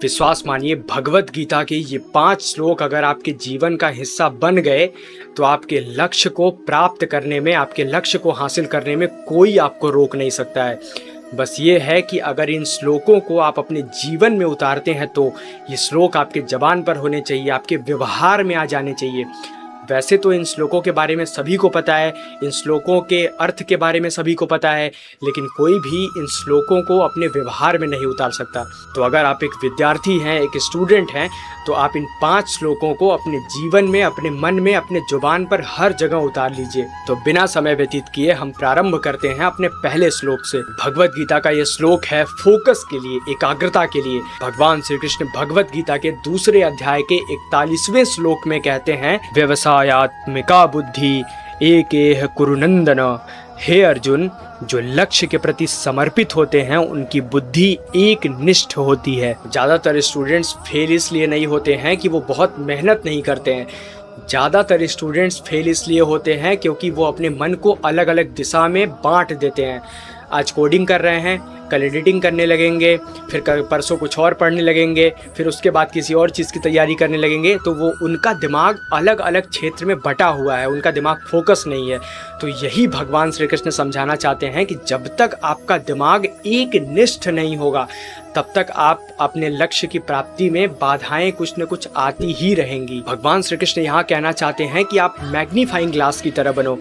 विश्वास मानिए, भगवत गीता के ये 5 श्लोक अगर आपके जीवन का हिस्सा बन गए तो आपके लक्ष्य को प्राप्त करने में, आपके लक्ष्य को हासिल करने में कोई आपको रोक नहीं सकता है। बस ये है कि अगर इन श्लोकों को आप अपने जीवन में उतारते हैं तो ये श्लोक आपके ज़बान पर होने चाहिए, आपके व्यवहार में आ जाने चाहिए। वैसे तो इन श्लोकों के बारे में सभी को पता है, इन श्लोकों के अर्थ के बारे में सभी को पता है, लेकिन कोई भी इन श्लोकों को अपने व्यवहार में नहीं उतार सकता। तो अगर आप एक विद्यार्थी हैं, एक स्टूडेंट हैं, तो आप इन 5 श्लोकों को अपने जीवन में, अपने मन में, अपने जुबान पर हर जगह उतार लीजिए। तो बिना समय व्यतीत किए हम प्रारंभ करते हैं अपने पहले श्लोक से। भगवत गीता का ये श्लोक है फोकस के लिए, एकाग्रता के लिए। भगवान श्री कृष्ण भगवत गीता के दूसरे अध्याय के 41वें श्लोक में कहते हैं, व्यवसायात्मिका बुद्धि एकेह कुरुनंदन। हे अर्जुन, जो लक्ष्य के प्रति समर्पित होते हैं उनकी बुद्धि एक निष्ठ होती है। ज़्यादातर स्टूडेंट्स फेल इसलिए नहीं होते हैं कि वो बहुत मेहनत नहीं करते हैं। ज़्यादातर स्टूडेंट्स फेल इसलिए होते हैं क्योंकि वो अपने मन को अलग अलग दिशा में बांट देते हैं। आज कोडिंग कर रहे हैं, कल एडिटिंग करने लगेंगे, फिर परसों कुछ और पढ़ने लगेंगे, फिर उसके बाद किसी और चीज़ की तैयारी करने लगेंगे। तो वो उनका दिमाग अलग अलग क्षेत्र में बटा हुआ है, उनका दिमाग फोकस नहीं है। तो यही भगवान श्री कृष्ण समझाना चाहते हैं कि जब तक आपका दिमाग एक निष्ठ नहीं होगा तब तक आप अपने लक्ष्य की प्राप्ति में बाधाएं कुछ न कुछ आती ही रहेंगी। भगवान श्री कृष्ण यहाँ कहना चाहते हैं कि आप मैग्नीफाइंग ग्लास की तरह बनो,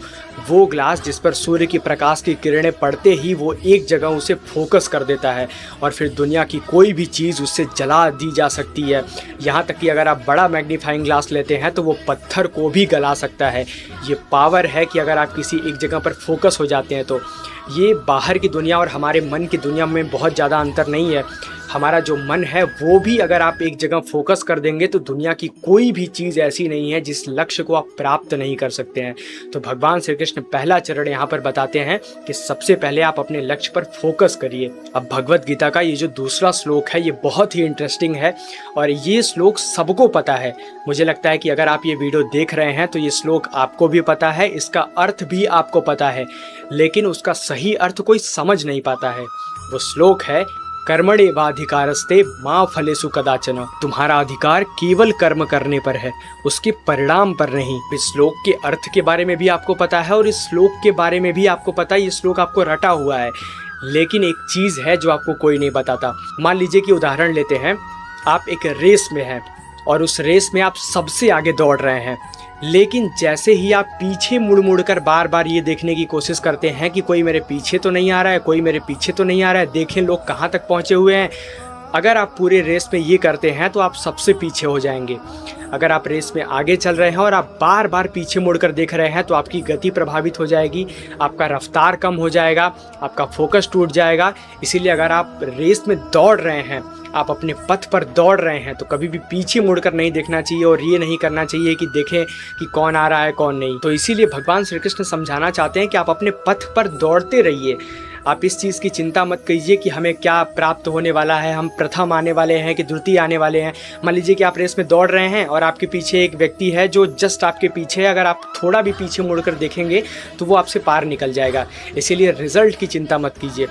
वो ग्लास जिस पर सूर्य की प्रकाश की किरणें पड़ते ही वो एक जगह उसे फोकस कर देता है और फिर दुनिया की कोई भी चीज़ उससे जला दी जा सकती है। यहाँ तक कि अगर आप बड़ा मैग्नीफाइंग ग्लास लेते हैं तो वो पत्थर को भी गला सकता है। ये पावर है कि अगर आप किसी एक जगह पर फोकस हो जाते हैं तो। ये बाहर की दुनिया और हमारे मन की दुनिया में बहुत ज़्यादा अंतर नहीं है। हमारा जो मन है वो भी अगर आप एक जगह फोकस कर देंगे तो दुनिया की कोई भी चीज़ ऐसी नहीं है जिस लक्ष्य को आप प्राप्त नहीं कर सकते हैं। तो भगवान श्री कृष्ण पहला चरण यहाँ पर बताते हैं कि सबसे पहले आप अपने लक्ष्य पर फोकस करिए। अब भगवत गीता का ये जो दूसरा श्लोक है ये बहुत ही इंटरेस्टिंग है और ये श्लोक सबको पता है। मुझे लगता है कि अगर आप ये वीडियो देख रहे हैं तो ये श्लोक आपको भी पता है, इसका अर्थ भी आपको पता है, लेकिन उसका सही अर्थ कोई समझ नहीं पाता है। वो श्लोक है, कर्मण्येवाधिकारस्ते मा फलेषु कदाचन। तुम्हारा अधिकार केवल कर्म करने पर है, उसके परिणाम पर नहीं। इस श्लोक के अर्थ के बारे में भी आपको पता है और इस श्लोक के बारे में भी आपको पता है, ये श्लोक आपको रटा हुआ है। लेकिन एक चीज़ है जो आपको कोई नहीं बताता। मान लीजिए कि उदाहरण लेते हैं, आप एक रेस में हैं और उस रेस में आप सबसे आगे दौड़ रहे हैं, लेकिन जैसे ही आप पीछे मुड़ मुड़ कर बार बार ये देखने की कोशिश करते हैं कि कोई मेरे पीछे तो नहीं आ रहा है, कोई मेरे पीछे तो नहीं आ रहा है, देखें लोग कहाँ तक पहुँचे हुए हैं। अगर आप पूरे रेस में ये करते हैं तो आप सबसे पीछे हो जाएंगे। अगर आप रेस में आगे चल रहे हैं और आप बार बार पीछे मुड़कर देख रहे हैं तो आपकी गति प्रभावित हो जाएगी, आपका रफ्तार कम हो जाएगा, आपका फोकस टूट जाएगा। इसीलिए अगर आप रेस में दौड़ रहे हैं, आप अपने पथ पर दौड़ रहे हैं, तो कभी भी पीछे मुड़कर नहीं देखना चाहिए और ये नहीं करना चाहिए कि देखें कि कौन आ रहा है कौन नहीं। तो इसीलिए भगवान श्री कृष्ण समझाना चाहते हैं कि आप अपने पथ पर दौड़ते रहिए। आप इस चीज़ की चिंता मत कीजिए कि हमें क्या प्राप्त होने वाला है, हम प्रथम आने वाले हैं कि द्वितीय आने वाले हैं। मान लीजिए कि आप रेस में दौड़ रहे हैं और आपके पीछे एक व्यक्ति है जो जस्ट आपके पीछे है, अगर आप थोड़ा भी पीछे मुड़कर देखेंगे तो वो आपसे पार निकल जाएगा। इसीलिए रिजल्ट की चिंता मत कीजिए,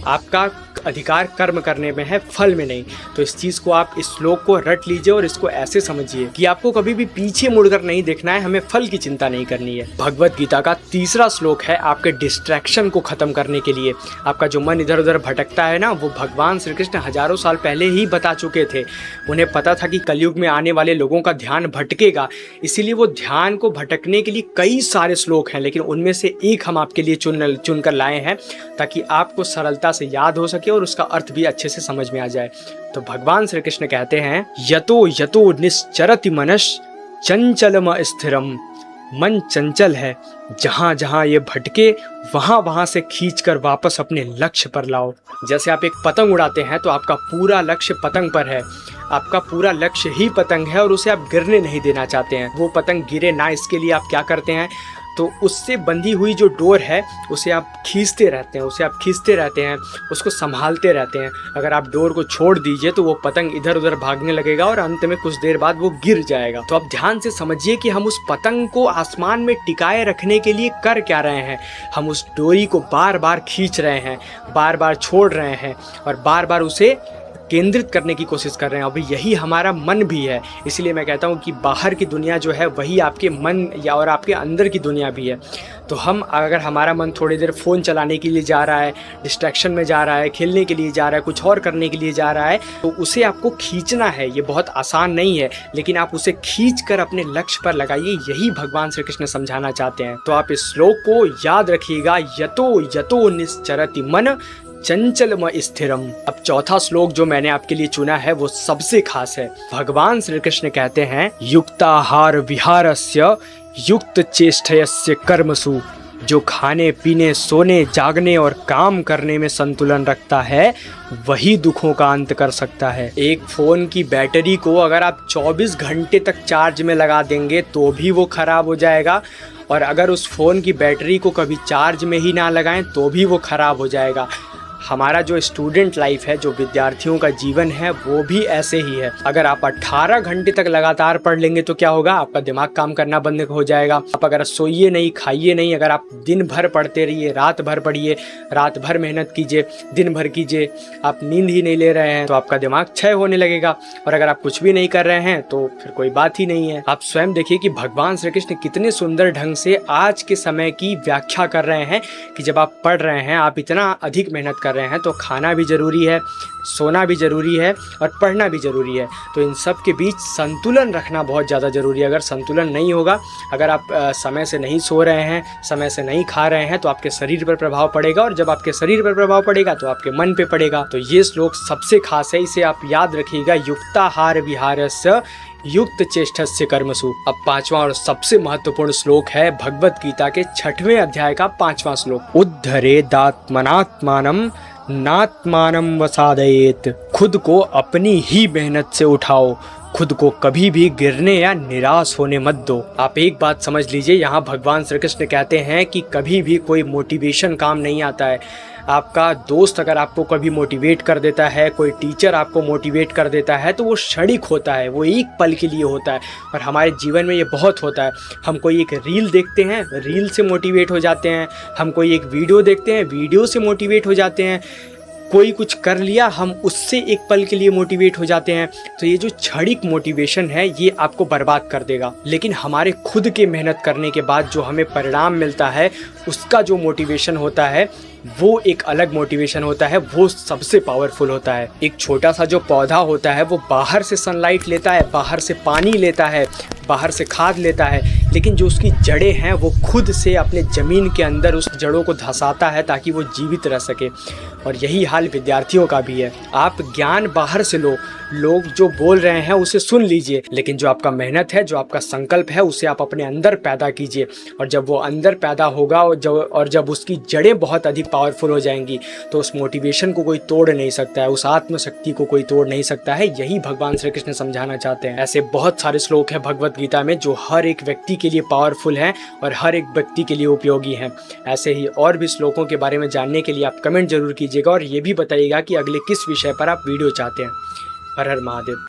आपका अधिकार कर्म करने में है, फल में नहीं। तो इस चीज़ को आप, इस श्लोक को रट लीजिए और इसको ऐसे समझिए कि आपको कभी भी पीछे मुड़कर नहीं देखना है, हमें फल की चिंता नहीं करनी है। भगवत गीता का तीसरा श्लोक है आपके डिस्ट्रैक्शन को खत्म करने के लिए। आपका जो मन इधर उधर भटकता है ना, वो भगवान श्री कृष्ण हजारों साल पहले ही बता चुके थे। उन्हें पता था कि कलयुग में आने वाले लोगों का ध्यान भटकेगा, इसीलिए वो ध्यान को भटकने के लिए कई सारे श्लोक हैं, लेकिन उनमें से एक हम आपके लिए चुन कर लाए हैं ताकि आपको सरलता से याद हो सके और उसका अर्थ भी अच्छे से समझ में आ जाए। तो भगवान श्री कृष्ण कहते हैं, यतो यतो निश्चरति मनश् चंचलम स्थिरम। मन चंचल है, जहाँ जहाँ ये भटके वहाँ वहाँ से खींचकर वापस अपने लक्ष्य पर लाओ। जैसे आप एक पतंग उड़ाते हैं तो आपका पूरा लक्ष्य पतंग पर है, आपका पूरा लक्ष्य ही पतंग है और उसे आप गिरने नहीं देना चाहते हैं। वो पतंग गिरे ना, इसके लिए आप क्या करते हैं, तो उससे बंधी हुई जो डोर है उसे आप खींचते रहते हैं, उसको संभालते रहते हैं। अगर आप डोर को छोड़ दीजिए तो वो पतंग इधर उधर भागने लगेगा और अंत में कुछ देर बाद वो गिर जाएगा। तो आप ध्यान से समझिए कि हम उस पतंग को आसमान में टिकाए रखने के लिए कर क्या रहे हैं। हम उस डोरी को बार बार खींच रहे हैं, बार बार छोड़ रहे हैं और बार बार उसे केंद्रित करने की कोशिश कर रहे हैं, अभी यही हमारा मन भी है। इसलिए मैं कहता हूँ कि बाहर की दुनिया जो है वही आपके मन या और आपके अंदर की दुनिया भी है। तो हम अगर हमारा मन थोड़ी देर फ़ोन चलाने के लिए जा रहा है, डिस्ट्रैक्शन में जा रहा है, खेलने के लिए जा रहा है, कुछ और करने के लिए जा रहा है, तो उसे आपको खींचना है। ये बहुत आसान नहीं है, लेकिन आप उसे खींच कर अपने लक्ष्य पर लगाइए। यही भगवान श्री कृष्ण समझाना चाहते हैं। तो आप इस श्लोक को याद रखिएगा, यतो यतो निश्चरति मन चंचलम स्थिरम। अब चौथा श्लोक जो मैंने आपके लिए चुना है वो सबसे खास है। भगवान श्री कृष्ण कहते हैं, युक्ताहार विहारस्य युक्त चेष्टयस्य कर्मसु। जो खाने पीने, सोने, जागने और काम करने में संतुलन रखता है वही दुखों का अंत कर सकता है। एक फ़ोन की बैटरी को अगर आप 24 घंटे तक चार्ज में लगा देंगे तो भी वो ख़राब हो जाएगा, और अगर उस फ़ोन की बैटरी को कभी चार्ज में ही ना लगाएं तो भी वो ख़राब हो जाएगा। हमारा जो स्टूडेंट लाइफ है, जो विद्यार्थियों का जीवन है, वो भी ऐसे ही है। अगर आप 18 घंटे तक लगातार पढ़ लेंगे तो क्या होगा, आपका दिमाग काम करना बंद हो जाएगा। आप अगर सोइए नहीं, खाइए नहीं, अगर आप दिन भर पढ़ते रहिए, रात भर पढ़िए, रात भर मेहनत कीजिए, दिन भर कीजिए, आप नींद ही नहीं ले रहे हैं तो आपका दिमाग क्षय होने लगेगा। और अगर आप कुछ भी नहीं कर रहे हैं तो फिर कोई बात ही नहीं है। आप स्वयं देखिए कि भगवान श्री कृष्ण कितने सुंदर ढंग से आज के समय की व्याख्या कर रहे हैं कि जब आप पढ़ रहे हैं, आप इतना अधिक मेहनत कर रहे हैं, तो खाना भी ज़रूरी है, सोना भी ज़रूरी है और पढ़ना भी ज़रूरी है। तो इन सब के बीच संतुलन रखना बहुत ज़्यादा ज़रूरी है। अगर संतुलन नहीं होगा, अगर आप समय से नहीं सो रहे हैं, समय से नहीं खा रहे हैं, तो आपके शरीर पर प्रभाव पड़ेगा, और जब आपके शरीर पर प्रभाव पड़ेगा तो आपके मन पे पड़ेगा। तो ये श्लोक सबसे खास है, इसे आप याद रखिएगा, युक्ताहार विहारस्य युक्त चेष्टस्य कर्मसु। अब पांचवा और सबसे महत्वपूर्ण श्लोक है भगवत गीता के 6वें अध्याय का 5वां श्लोक। उद्धरेदात्मनात्मानं नात्मानं वसादयेत। खुद को अपनी ही मेहनत से उठाओ, खुद को कभी भी गिरने या निराश होने मत दो। आप एक बात समझ लीजिए, यहाँ भगवान श्री कृष्ण कहते हैं कि कभी भी कोई मोटिवेशन काम नहीं आता है। आपका दोस्त अगर आपको कभी मोटिवेट कर देता है, कोई टीचर आपको मोटिवेट कर देता है, तो वो क्षणिक होता है, वो एक पल के लिए होता है। और हमारे जीवन में ये बहुत होता है। हम कोई एक रील देखते हैं, रील से मोटिवेट हो जाते हैं। हम कोई एक वीडियो देखते हैं, वीडियो से मोटिवेट हो जाते हैं। कोई कुछ कर लिया, हम उससे एक पल के लिए मोटिवेट हो जाते हैं। तो ये जो क्षणिक मोटिवेशन है, ये आपको बर्बाद कर देगा। लेकिन हमारे खुद के मेहनत करने के बाद जो हमें परिणाम मिलता है, उसका जो मोटिवेशन होता है, वो एक अलग मोटिवेशन होता है, वो सबसे पावरफुल होता है। एक छोटा सा जो पौधा होता है, वो बाहर से सनलाइट लेता है, बाहर से पानी लेता है, बाहर से खाद लेता है, लेकिन जो उसकी जड़ें हैं वो खुद से अपने ज़मीन के अंदर उस जड़ों को धंसाता है ताकि वो जीवित रह सके। और यही हाल विद्यार्थियों का भी है। आप ज्ञान बाहर से लो, लोग जो बोल रहे हैं उसे सुन लीजिए, लेकिन जो आपका मेहनत है, जो आपका संकल्प है, उसे आप अपने अंदर पैदा कीजिए। और जब वो अंदर पैदा होगा और जब उसकी जड़ें बहुत अधिक पावरफुल हो जाएंगी, तो उस मोटिवेशन को कोई तोड़ नहीं सकता है, उस आत्मशक्ति को कोई तोड़ नहीं सकता है। यही भगवान श्री कृष्ण समझाना चाहते हैं। ऐसे बहुत सारे श्लोक हैं भगवत गीता में जो हर एक व्यक्ति के लिए पावरफुल हैं और हर एक व्यक्ति के लिए उपयोगी हैं। ऐसे ही और भी श्लोकों के बारे में जानने के लिए आप कमेंट जरूर कीजिएगा, और ये भी बताइएगा कि अगले किस विषय पर आप वीडियो चाहते हैं। हर हर महादेव।